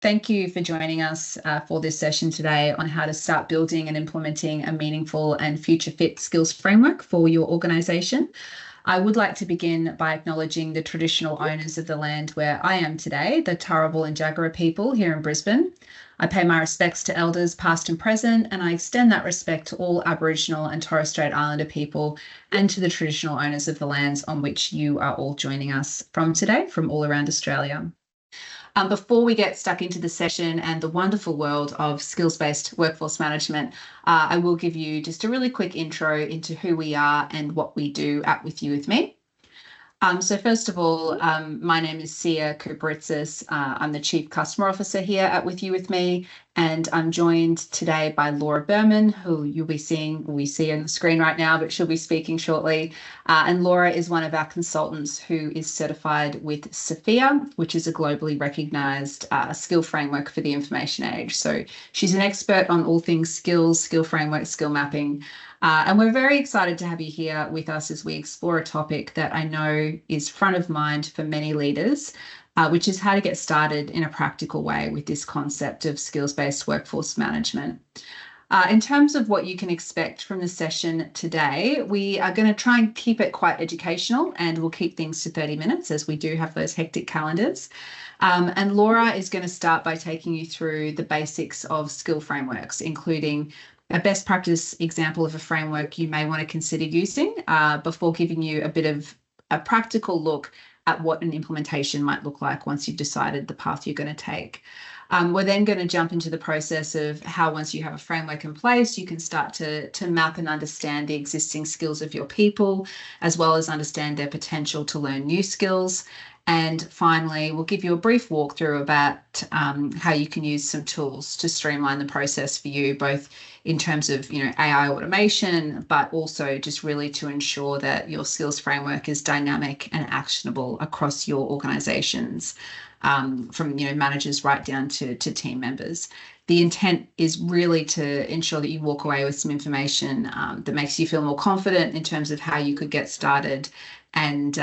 Thank you for joining us for this session today on how to start building and implementing a meaningful and future fit skills framework for your organisation. I would like to begin by acknowledging the traditional owners of the land where I am today, the Turrbal and Jagera people here in Brisbane. I pay my respects to elders past and present, and I extend that respect to all Aboriginal and Torres Strait Islander people and to the traditional owners of the lands on which you are all joining us from today, from all around Australia. Before we get stuck into the session and the wonderful world of skills-based workforce management, I will give you just a really quick intro into who we are and what we do at WithYouWithMe. So first of all, my name is Sia Kupritzis. I'm the Chief Customer Officer here at WithYouWithMe, and I'm joined today by Laura Berman, who we see on the screen right now, but she'll be speaking shortly. And Laura is one of our consultants who is certified with SFIA, which is a globally recognised skill framework for the information age. So she's an expert on all things skills, skill framework, skill mapping. And we're very excited to have you here with us as we explore a topic that I know is front of mind for many leaders, which is how to get started in a practical way with this concept of skills-based workforce management. In terms of what you can expect from the session today, we are going to try and keep it quite educational, and we'll keep things to 30 minutes as we do have those hectic calendars. And Laura is going to start by taking you through the basics of skill frameworks, including a best practice example of a framework you may want to consider using before giving you a bit of a practical look at what an implementation might look like once you've decided the path you're going to take. We're then going to jump into the process of how, once you have a framework in place, you can start to map and understand the existing skills of your people, as well as understand their potential to learn new skills. And finally, we'll give you a brief walkthrough about how you can use some tools to streamline the process for you, both in terms of AI automation, but also just really to ensure that your skills framework is dynamic and actionable across your organizations, from managers right down to team members. The intent is really to ensure that you walk away with some information that makes you feel more confident in terms of how you could get started and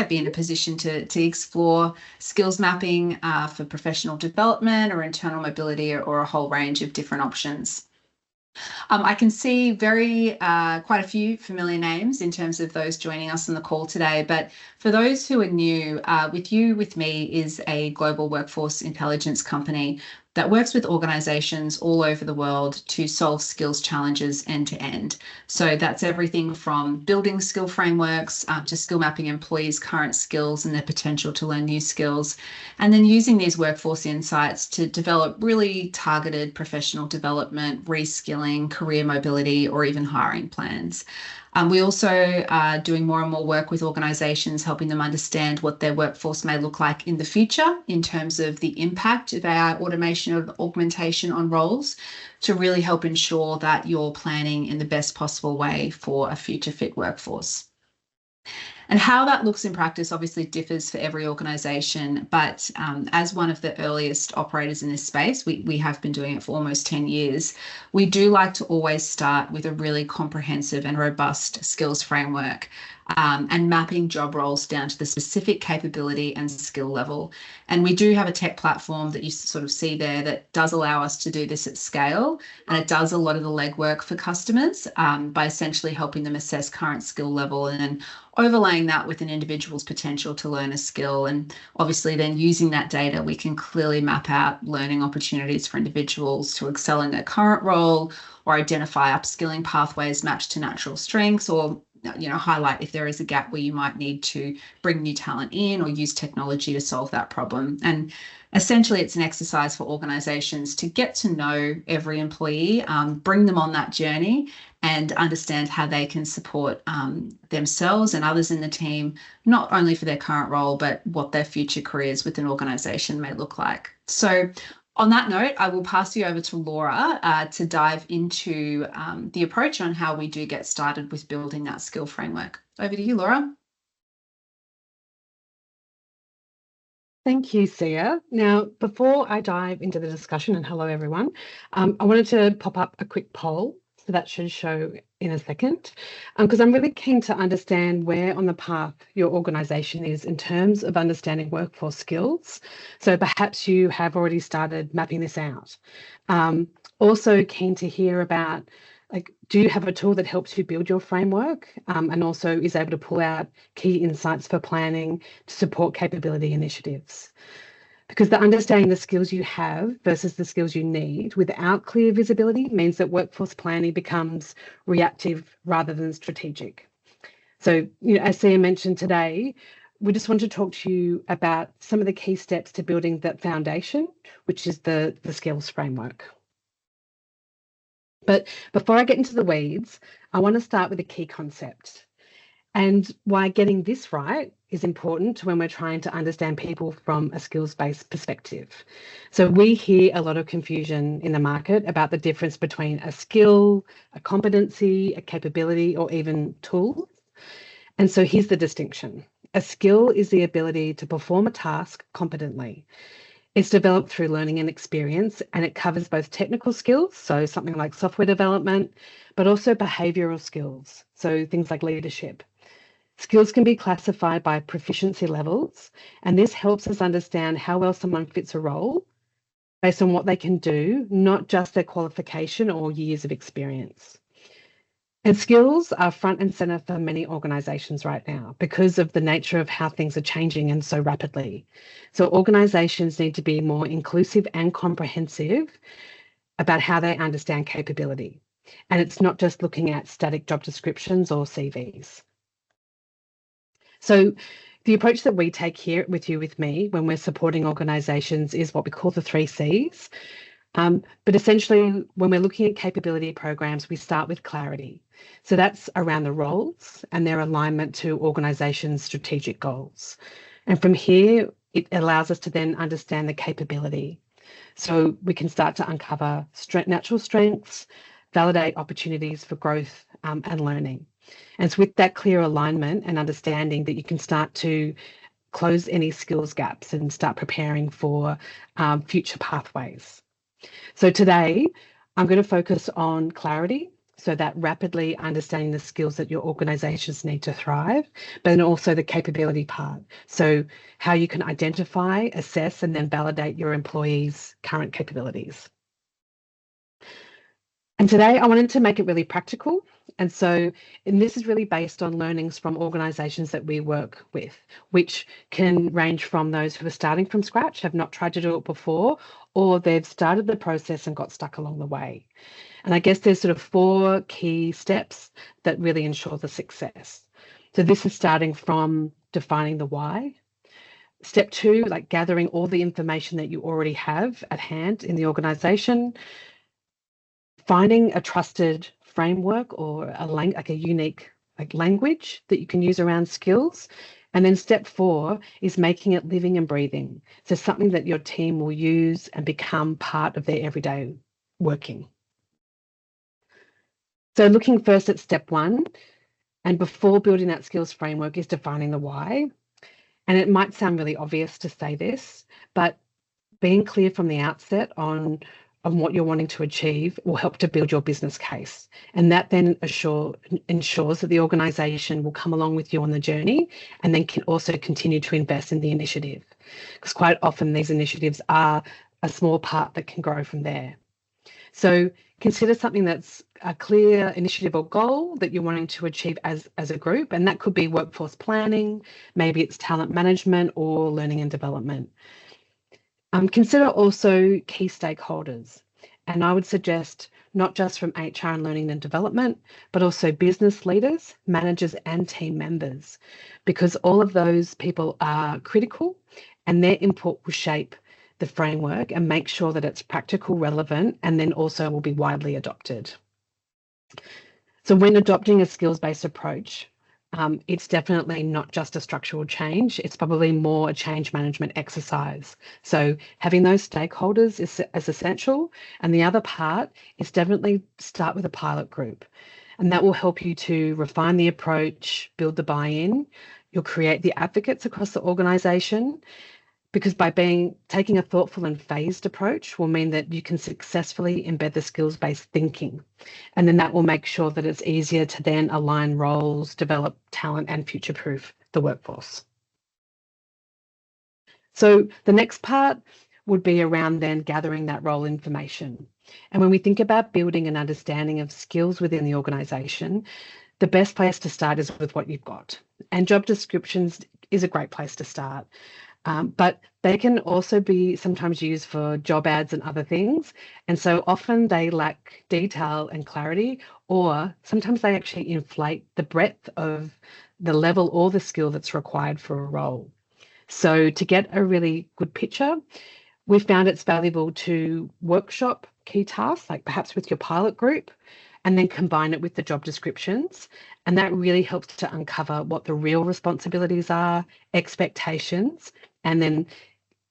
be in a position to explore skills mapping for professional development or internal mobility or a whole range of different options. I can see quite a few familiar names in terms of those joining us on the call today, but for those who are new, WithYouWithMe is a global workforce intelligence company that works with organizations all over the world to solve skills challenges end to end. So that's everything from building skill frameworks to skill mapping employees' current skills and their potential to learn new skills, and then using these workforce insights to develop really targeted professional development, reskilling, career mobility, or even hiring plans. We also are doing more and more work with organisations, helping them understand what their workforce may look like in the future in terms of the impact of our automation or augmentation on roles, to really help ensure that you're planning in the best possible way for a future fit workforce. And how that looks in practice obviously differs for every organisation, but as one of the earliest operators in this space, we have been doing it for almost 10 years, we do like to always start with a really comprehensive and robust skills framework and mapping job roles down to the specific capability and skill level. And we do have a tech platform that you sort of see there that does allow us to do this at scale, and it does a lot of the legwork for customers by essentially helping them assess current skill level and then overlaying that with an individual's potential to learn a skill. And obviously then using that data, we can clearly map out learning opportunities for individuals to excel in their current role, or identify upskilling pathways matched to natural strengths, or highlight if there is a gap where you might need to bring new talent in or use technology to solve that problem. And essentially, it's an exercise for organisations to get to know every employee, bring them on that journey, and understand how they can support themselves and others in the team, not only for their current role, but what their future careers with an organisation may look like. So on that note, I will pass you over to Laura to dive into the approach on how we do get started with building that skill framework. Over to you, Laura. Thank you, Sia. Now, before I dive into the discussion, and hello everyone, I wanted to pop up a quick poll. So that should show in a second, because I'm really keen to understand where on the path your organisation is in terms of understanding workforce skills. So perhaps you have already started mapping this out. Also keen to hear about, like, do you have a tool that helps you build your framework, and also is able to pull out key insights for planning to support capability initiatives? Because the understanding the skills you have versus the skills you need without clear visibility means that workforce planning becomes reactive rather than strategic. So, as Sia mentioned today, we just want to talk to you about some of the key steps to building that foundation, which is the skills framework. But before I get into the weeds, I want to start with a key concept and why getting this right is important when we're trying to understand people from a skills-based perspective. So we hear a lot of confusion in the market about the difference between a skill, a competency, a capability, or even tools. And so here's the distinction. A skill is the ability to perform a task competently. It's developed through learning and experience, and it covers both technical skills, so something like software development, but also behavioural skills, so things like leadership. Skills can be classified by proficiency levels, and this helps us understand how well someone fits a role based on what they can do, not just their qualification or years of experience. And skills are front and centre for many organisations right now because of the nature of how things are changing and so rapidly. So organisations need to be more inclusive and comprehensive about how they understand capability. And it's not just looking at static job descriptions or CVs. So the approach that we take here at WithYouWithMe when we're supporting organisations is what we call the 3 Cs. But essentially, when we're looking at capability programs, we start with clarity. So that's around the roles and their alignment to organisations' strategic goals. And from here, it allows us to then understand the capability. So we can start to uncover natural strengths, validate opportunities for growth and learning. And it's with that clear alignment and understanding that you can start to close any skills gaps and start preparing for future pathways. So today, I'm going to focus on clarity, so that rapidly understanding the skills that your organisations need to thrive, but then also the capability part. So how you can identify, assess, and then validate your employees' current capabilities. And today I wanted to make it really practical. And this is really based on learnings from organisations that we work with, which can range from those who are starting from scratch, have not tried to do it before, or they've started the process and got stuck along the way. And I guess there's sort of 4 key steps that really ensure the success. So this is starting from defining the why. Step 2, like gathering all the information that you already have at hand in the organisation. Finding a trusted framework or a unique language that you can use around skills. And then step 4 is making it living and breathing. So something that your team will use and become part of their everyday working. So looking first at step 1, and before building that skills framework, is defining the why. And it might sound really obvious to say this, but being clear from the outset on what you're wanting to achieve will help to build your business case. And that then ensures that the organisation will come along with you on the journey and then can also continue to invest in the initiative. Because quite often these initiatives are a small part that can grow from there. So consider something that's a clear initiative or goal that you're wanting to achieve as a group. And that could be workforce planning, maybe it's talent management or learning and development. Consider also key stakeholders. And I would suggest not just from HR and learning and development, but also business leaders, managers, and team members, because all of those people are critical and their input will shape the framework and make sure that it's practical, relevant, and then also will be widely adopted. So when adopting a skills-based approach, it's definitely not just a structural change. It's probably more a change management exercise. So having those stakeholders is essential. And the other part is definitely start with a pilot group. And that will help you to refine the approach, build the buy-in. You'll create the advocates across the organisation, because taking a thoughtful and phased approach will mean that you can successfully embed the skills-based thinking. And then that will make sure that it's easier to then align roles, develop talent, and future-proof the workforce. So the next part would be around then gathering that role information. And when we think about building an understanding of skills within the organisation, the best place to start is with what you've got. And job descriptions is a great place to start. But they can also be sometimes used for job ads and other things. And so often they lack detail and clarity, or sometimes they actually inflate the breadth of the level or the skill that's required for a role. So to get a really good picture, we found it's valuable to workshop key tasks, like perhaps with your pilot group, and then combine it with the job descriptions. And that really helps to uncover what the real responsibilities are, expectations, and then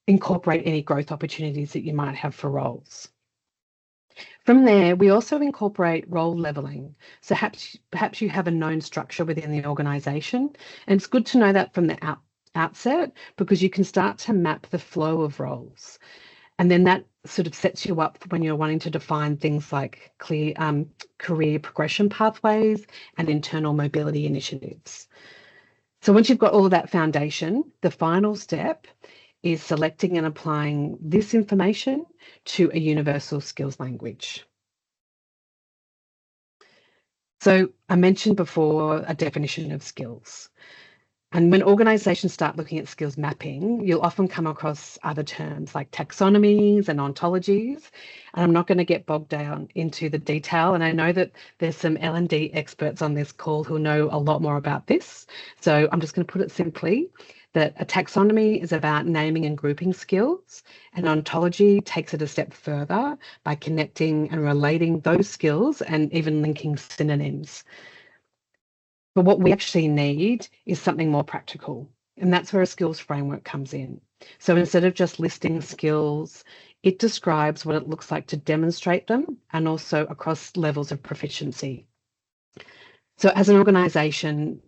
incorporate any growth opportunities that you might have for roles. From there, we also incorporate role leveling. So perhaps you have a known structure within the organisation, and it's good to know that from the outset, because you can start to map the flow of roles. And then that sort of sets you up when you're wanting to define things like clear career progression pathways and internal mobility initiatives. So once you've got all of that foundation, the final step is selecting and applying this information to a universal skills language. So I mentioned before a definition of skills. And when organisations start looking at skills mapping, you'll often come across other terms like taxonomies and ontologies. And I'm not going to get bogged down into the detail. And I know that there's some L&D experts on this call who know a lot more about this. So I'm just going to put it simply that a taxonomy is about naming and grouping skills, and ontology takes it a step further by connecting and relating those skills and even linking synonyms. But what we actually need is something more practical, and that's where a skills framework comes in. So instead of just listing skills, it describes what it looks like to demonstrate them and also across levels of proficiency. So as an organisation,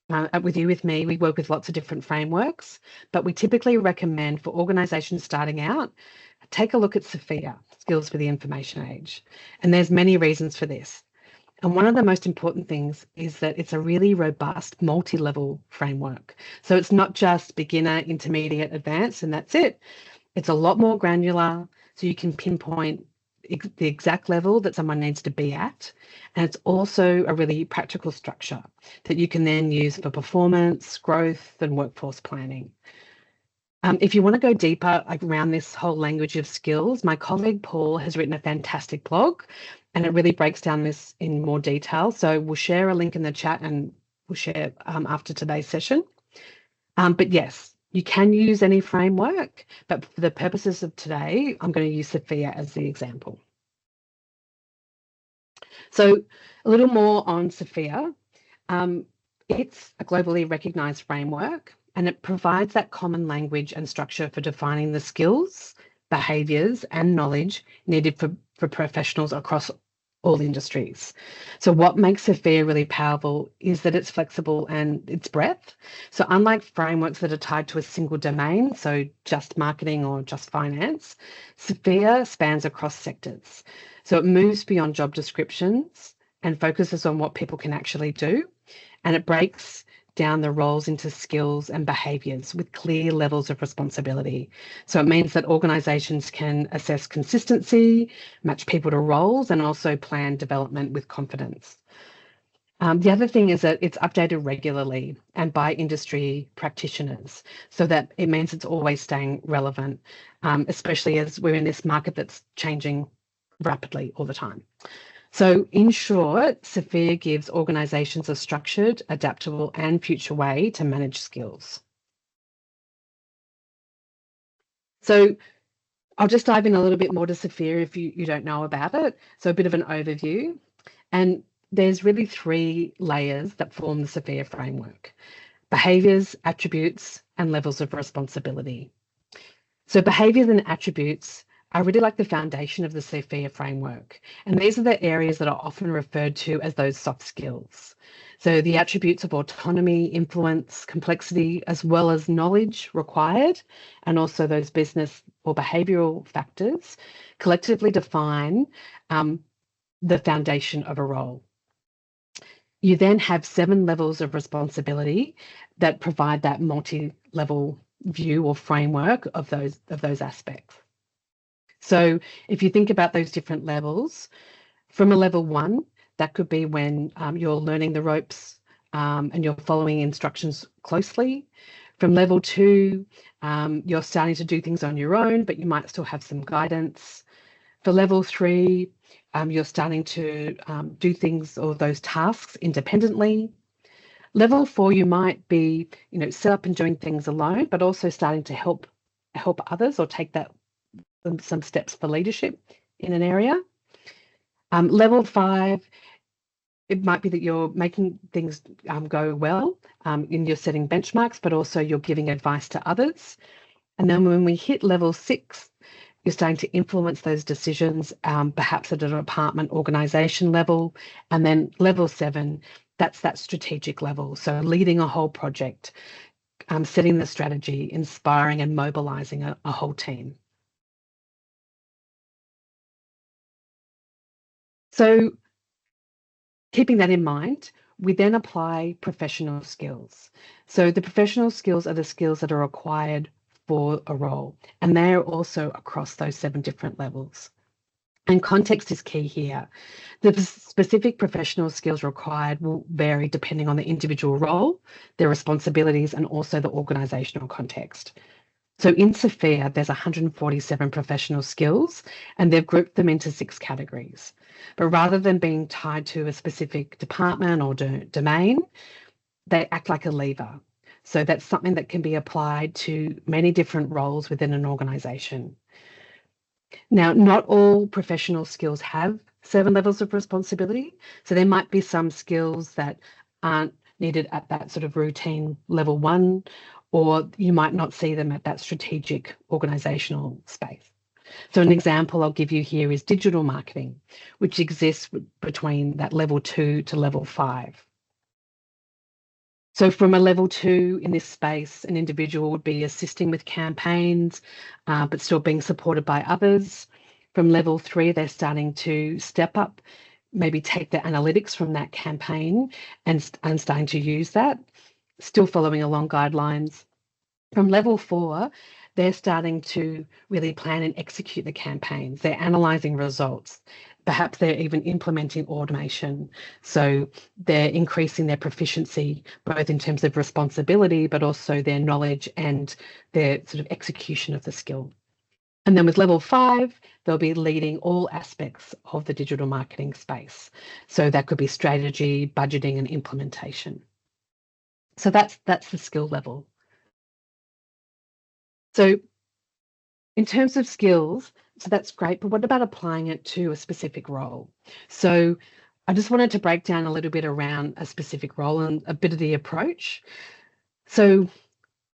at WithYouWithMe, we work with lots of different frameworks, but we typically recommend for organisations starting out, take a look at SFIA, Skills for the Information Age. And there's many reasons for this. And one of the most important things is that it's a really robust multi-level framework. So it's not just beginner, intermediate, advanced, and that's it. It's a lot more granular, so you can pinpoint the exact level that someone needs to be at. And it's also a really practical structure that you can then use for performance, growth, and workforce planning. If you want to go deeper around this whole language of skills, my colleague Paul has written a fantastic blog, and it really breaks down this in more detail. So we'll share a link in the chat, and we'll share after today's session. But yes, you can use any framework, but for the purposes of today, I'm going to use SFIA as the example. So a little more on SFIA. It's a globally recognised framework, and it provides that common language and structure for defining the skills, behaviours and knowledge needed for professionals across all industries. So what makes SFIA really powerful is that it's flexible and its breadth. So unlike frameworks that are tied to a single domain, so just marketing or just finance, SFIA spans across sectors. So it moves beyond job descriptions and focuses on what people can actually do. And it breaks down the roles into skills and behaviours with clear levels of responsibility. So it means that organisations can assess consistency, match people to roles, and also plan development with confidence. The other thing is that it's updated regularly and by industry practitioners, so that it means it's always staying relevant, especially as we're in this market that's changing rapidly all the time. So in short, SFIA gives organisations a structured, adaptable and future way to manage skills. So I'll just dive in a little bit more to SFIA if you don't know about it. So a bit of an overview. And there's really 3 layers that form the SFIA framework: behaviours, attributes and levels of responsibility. So behaviours and attributes I really like the foundation of the SFIA framework. And these are the areas that are often referred to as those soft skills. So the attributes of autonomy, influence, complexity, as well as knowledge required, and also those business or behavioural factors collectively define the foundation of a role. You then have 7 levels of responsibility that provide that multi-level view or framework of those aspects. So if you think about those different levels, from a level 1, that could be when you're learning the ropes and you're following instructions closely. From level 2, you're starting to do things on your own, but you might still have some guidance. For level 3, you're starting to do things or those tasks independently. Level 4, you might be, set up and doing things alone, but also starting to help others or take some steps for leadership in an area. Level 5, it might be that you're making things go well, and you're setting benchmarks, but also you're giving advice to others. And then when we hit level 6, you're starting to influence those decisions, perhaps at a department organisation level. And then level 7, that's that strategic level. So leading a whole project, setting the strategy, inspiring and mobilising a whole team. So keeping that in mind, we then apply professional skills. So the professional skills are the skills that are required for a role, and they're also across those 7 different levels. And context is key here. The specific professional skills required will vary depending on the individual role, their responsibilities, and also the organisational context. So in SFIA, there's 147 professional skills, and they've grouped them into 6 categories. But rather than being tied to a specific department or domain, they act like a lever. So that's something that can be applied to many different roles within an organisation. Now, not all professional skills have 7 levels of responsibility. So there might be some skills that aren't needed at that sort of routine level 1, or you might not see them at that strategic organisational space. So an example I'll give you here is digital marketing, which exists between that level 2 to level 5. So from a level 2 in this space, an individual would be assisting with campaigns, but still being supported by others. From level 3, they're starting to step up, maybe take the analytics from that campaign and starting to use that, still following along guidelines. From level 4, they're starting to really plan and execute the campaigns. They're analysing results. Perhaps they're even implementing automation. So they're increasing their proficiency, both in terms of responsibility, but also their knowledge and their sort of execution of the skill. And then with level 5, they'll be leading all aspects of the digital marketing space. So that could be strategy, budgeting, and implementation. So that's the skill level. So in terms of skills, so that's great, but what about applying it to a specific role? So I just wanted to break down a little bit around a specific role and a bit of the approach. So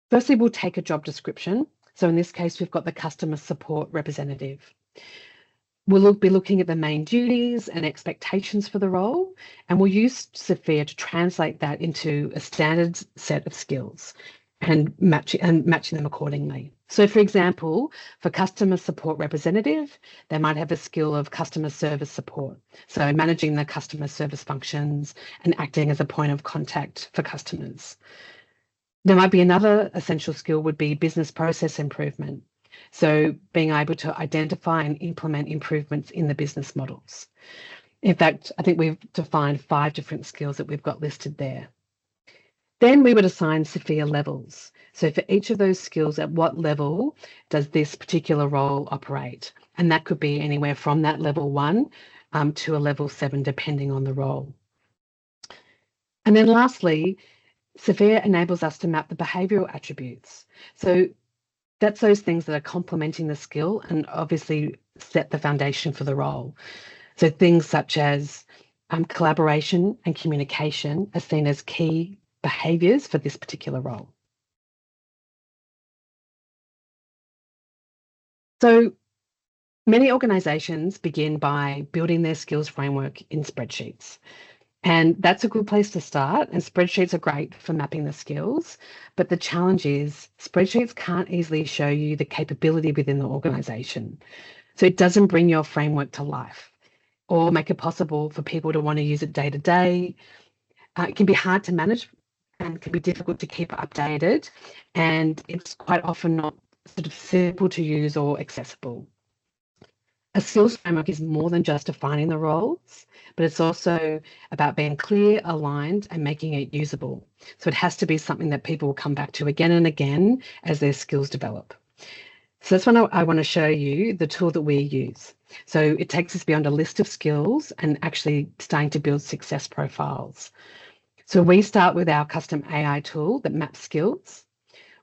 firstly, we'll take a job description. So in this case, we've got the customer support representative. We'll be looking at the main duties and expectations for the role, and we'll use SFIA to translate that into a standard set of skills and matching them accordingly. So for example, for customer support representative, they might have a skill of customer service support. So managing the customer service functions and acting as a point of contact for customers. There might be another essential skill would be business process improvement. So being able to identify and implement improvements in the business models. In fact, I think we've defined 5 different skills that we've got listed there. Then we would assign SFIA levels. So for each of those skills, at what level does this particular role operate? And that could be anywhere from that level 1 to a level 7, depending on the role. And then lastly, SFIA enables us to map the behavioural attributes. So that's those things that are complementing the skill and obviously set the foundation for the role. So things such as collaboration and communication are seen as key behaviours for this particular role. So Many organisations begin by building their skills framework in spreadsheets. And that's a good place to start. And spreadsheets are great for mapping the skills. But the challenge is spreadsheets can't easily show you the capability within the organisation. So it doesn't bring your framework to life or make it possible for people to want to use it day to day. It can be hard to manage and can be difficult to keep updated. And it's quite often not sort of simple to use or accessible. A skills framework is more than just defining the roles, but it's also about being clear, aligned, and making it usable. So it has to be something that people will come back to again and again as their skills develop. So that's when I want to show you the tool that we use. So it takes us beyond a list of skills and actually starting to build success profiles. So we start with our custom AI tool that maps skills.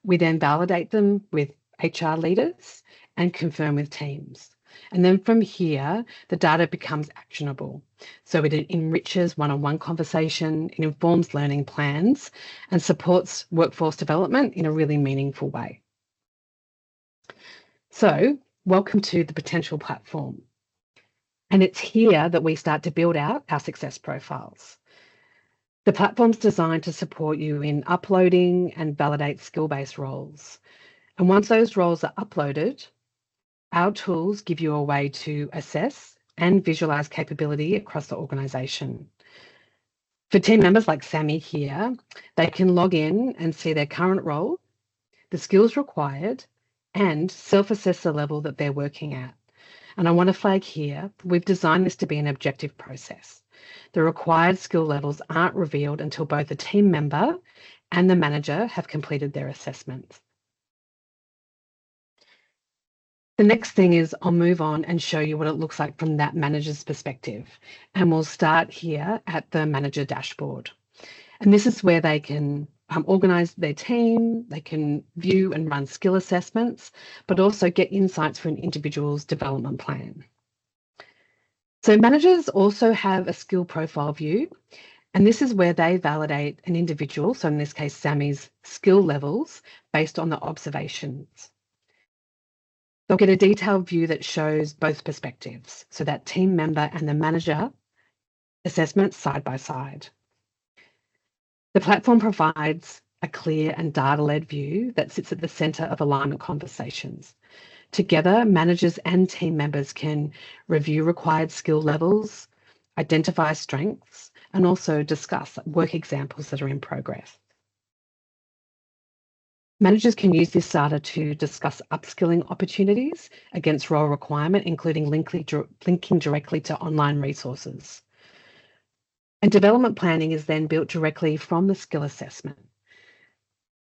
We then validate them with HR leaders and confirm with teams. And then from here, the data becomes actionable. So it enriches one-on-one conversation, it informs learning plans, and supports workforce development in a really meaningful way. So welcome to the Potential platform. And it's here that we start to build out our success profiles. The platform's designed to support you in uploading and validate skill-based roles. And once those roles are uploaded, our tools give you a way to assess and visualize capability across the organisation. For team members like Sammy here, they can log in and see their current role, the skills required, and self-assess the level that they're working at. And I want to flag here, we've designed this to be an objective process. The required skill levels aren't revealed until both the team member and the manager have completed their assessments. The next thing is I'll move on and show you what it looks like from that manager's perspective. And we'll start here at the manager dashboard. And this is where they can organise their team, they can view and run skill assessments, but also get insights for an individual's development plan. So managers also have a skill profile view, and this is where they validate an individual, so in this case, Sammy's skill levels based on the observations. They'll get a detailed view that shows both perspectives, so that team member and the manager assessments side by side. The platform provides a clear and data-led view that sits at the centre of alignment conversations. Together, managers and team members can review required skill levels, identify strengths, and also discuss work examples that are in progress. Managers can use this data to discuss upskilling opportunities against role requirement, including linking directly to online resources. And development planning is then built directly from the skill assessment.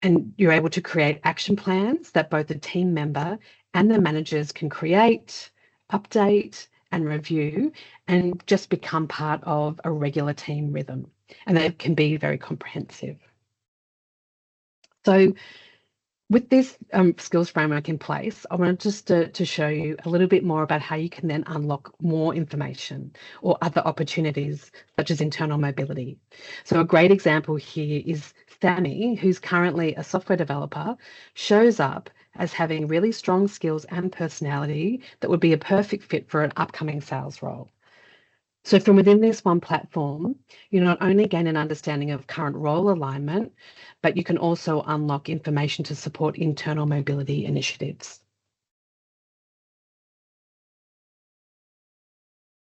And you're able to create action plans that both the team member and the managers can create, update, and review, and just become part of a regular team rhythm. And they can be very comprehensive. So with this skills framework in place, I wanted just to show you a little bit more about how you can then unlock more information or other opportunities, such as internal mobility. So a great example here is Sammy, who's currently a software developer, shows up as having really strong skills and personality that would be a perfect fit for an upcoming sales role. So from within this one platform, you not only gain an understanding of current role alignment, but you can also unlock information to support internal mobility initiatives.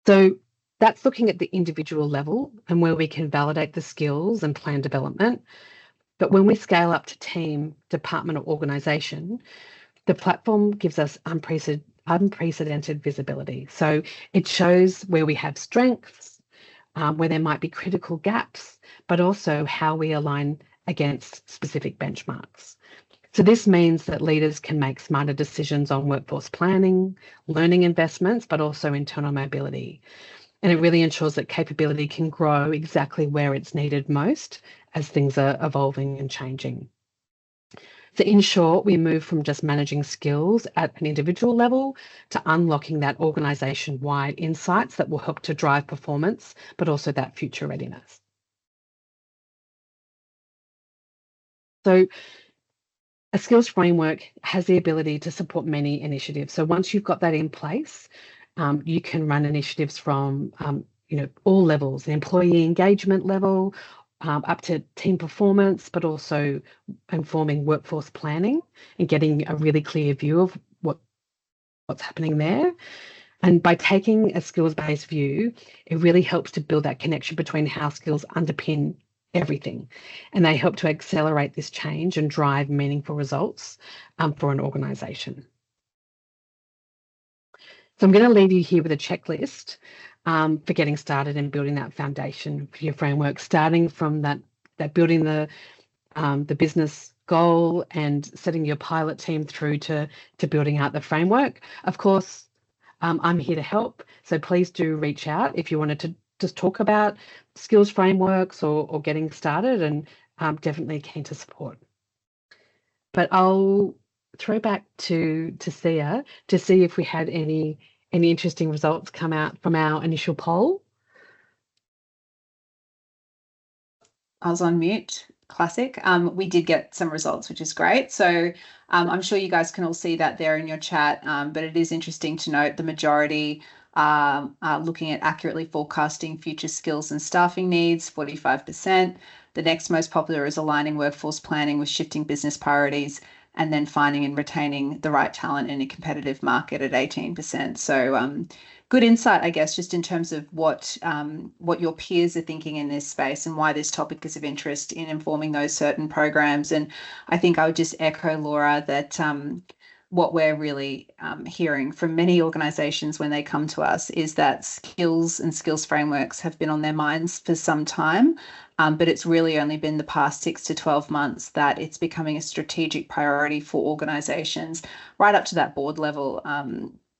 So that's looking at the individual level and where we can validate the skills and plan development. But when we scale up to team, department, or organisation, the platform gives us unprecedented visibility. So it shows where we have strengths, where there might be critical gaps, but also how we align against specific benchmarks. So this means that leaders can make smarter decisions on workforce planning, learning investments, but also internal mobility. And it really ensures that capability can grow exactly where it's needed most as things are evolving and changing. So in short, we move from just managing skills at an individual level to unlocking that organisation-wide insights that will help to drive performance, but also that future readiness. So a skills framework has the ability to support many initiatives. So once you've got that in place, you can run initiatives from all levels, the employee engagement level, up to team performance, but also informing workforce planning and getting a really clear view of what's happening there. And by taking a skills-based view, it really helps to build that connection between how skills underpin everything. And they help to accelerate this change and drive meaningful results for an organisation. So I'm going to leave you here with a checklist for getting started and building that foundation for your framework, starting from that building the business goal and setting your pilot team through to building out the framework. Of course, I'm here to help. So please do reach out if you wanted to just talk about skills frameworks or getting started, and I'm definitely keen to support. But I'll throw back to Sia to see if we had any interesting results come out from our initial poll. I was on mute. Classic. We did get some results, which is great. So I'm sure you guys can all see that there in your chat, but it is interesting to note the majority are looking at accurately forecasting future skills and staffing needs, 45%. The next most popular is aligning workforce planning with shifting business priorities, and then finding and retaining the right talent in a competitive market at 18%. So good insight, I guess, just in terms of what your peers are thinking in this space and why this topic is of interest in informing those certain programs. And I think I would just echo Laura that what we're really hearing from many organisations when they come to us is that skills and skills frameworks have been on their minds for some time, but it's really only been the past 6 to 12 months that it's becoming a strategic priority for organisations right up to that board level,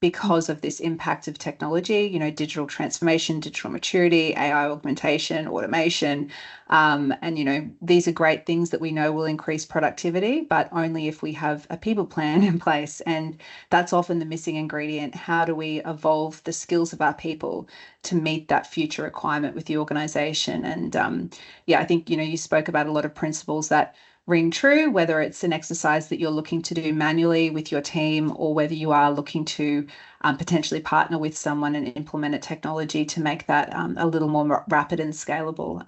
because of this impact of technology, digital transformation, digital maturity, AI augmentation, automation. And, these are great things that we know will increase productivity, but only if we have a people plan in place. And that's often the missing ingredient. How do we evolve the skills of our people to meet that future requirement with the organization? And I think, you spoke about a lot of principles that ring true, whether it's an exercise that you're looking to do manually with your team or whether you are looking to potentially partner with someone and implement a technology to make that a little more rapid and scalable.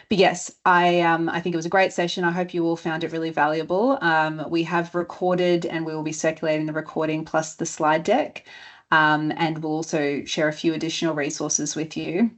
But yes, I think it was a great session. I hope you all found it really valuable. We have recorded and we will be circulating the recording plus the slide deck, and we'll also share a few additional resources with you.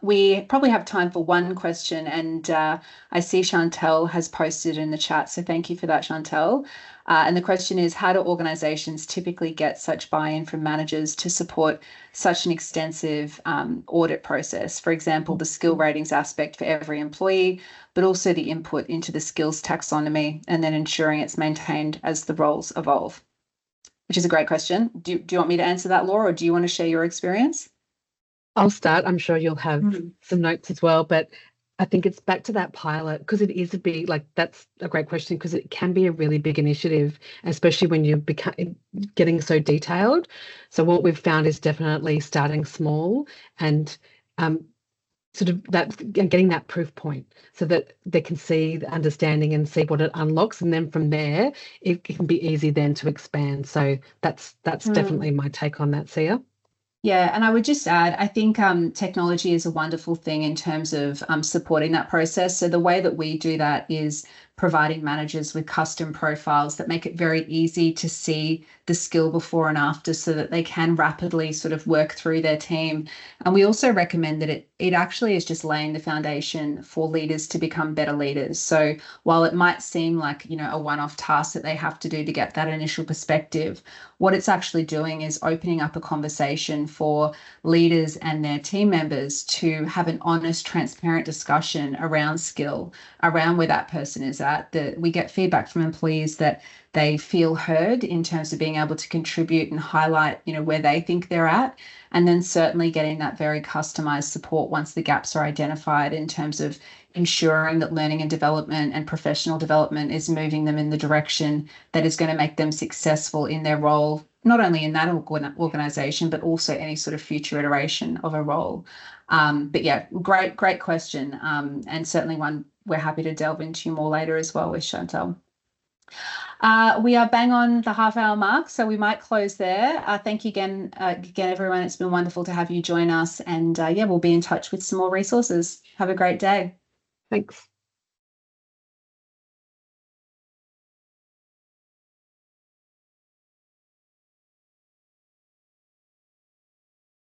We probably have time for one question, and I see Chantel has posted in the chat, so thank you for that, Chantel. And the question is, how do organisations typically get such buy-in from managers to support such an extensive audit process? For example, the skill ratings aspect for every employee, but also the input into the skills taxonomy, and then ensuring it's maintained as the roles evolve, which is a great question. Do you want me to answer that, Laura, or do you want to share your experience? I'll start. I'm sure you'll have some notes as well, but I think it's back to that pilot because it is that's a great question because it can be a really big initiative, especially when you're getting so detailed. So what we've found is definitely starting small and sort of getting that proof point so that they can see the understanding and see what it unlocks. And then from there, it can be easy then to expand. So that's definitely my take on that, Sia. Yeah, and I would just add, I think technology is a wonderful thing in terms of supporting that process. So the way that we do that is providing managers with custom profiles that make it very easy to see the skill before and after so that they can rapidly sort of work through their team. And we also recommend that it actually is just laying the foundation for leaders to become better leaders. So while it might seem like, a one-off task that they have to do to get that initial perspective, what it's actually doing is opening up a conversation for leaders and their team members to have an honest, transparent discussion around skill, around where that person is at. We get feedback from employees that they feel heard in terms of being able to contribute and highlight, where they think they're at. And then certainly getting that very customized support once the gaps are identified in terms of ensuring that learning and development and professional development is moving them in the direction that is going to make them successful in their role, not only in that organization, but also any sort of future iteration of a role. But yeah, great question. And certainly one we're happy to delve into more later as well with Chantel. We are bang on the half-hour mark, so we might close there. Thank you again, everyone. It's been wonderful to have you join us, and yeah, we'll be in touch with some more resources. Have a great day. Thanks.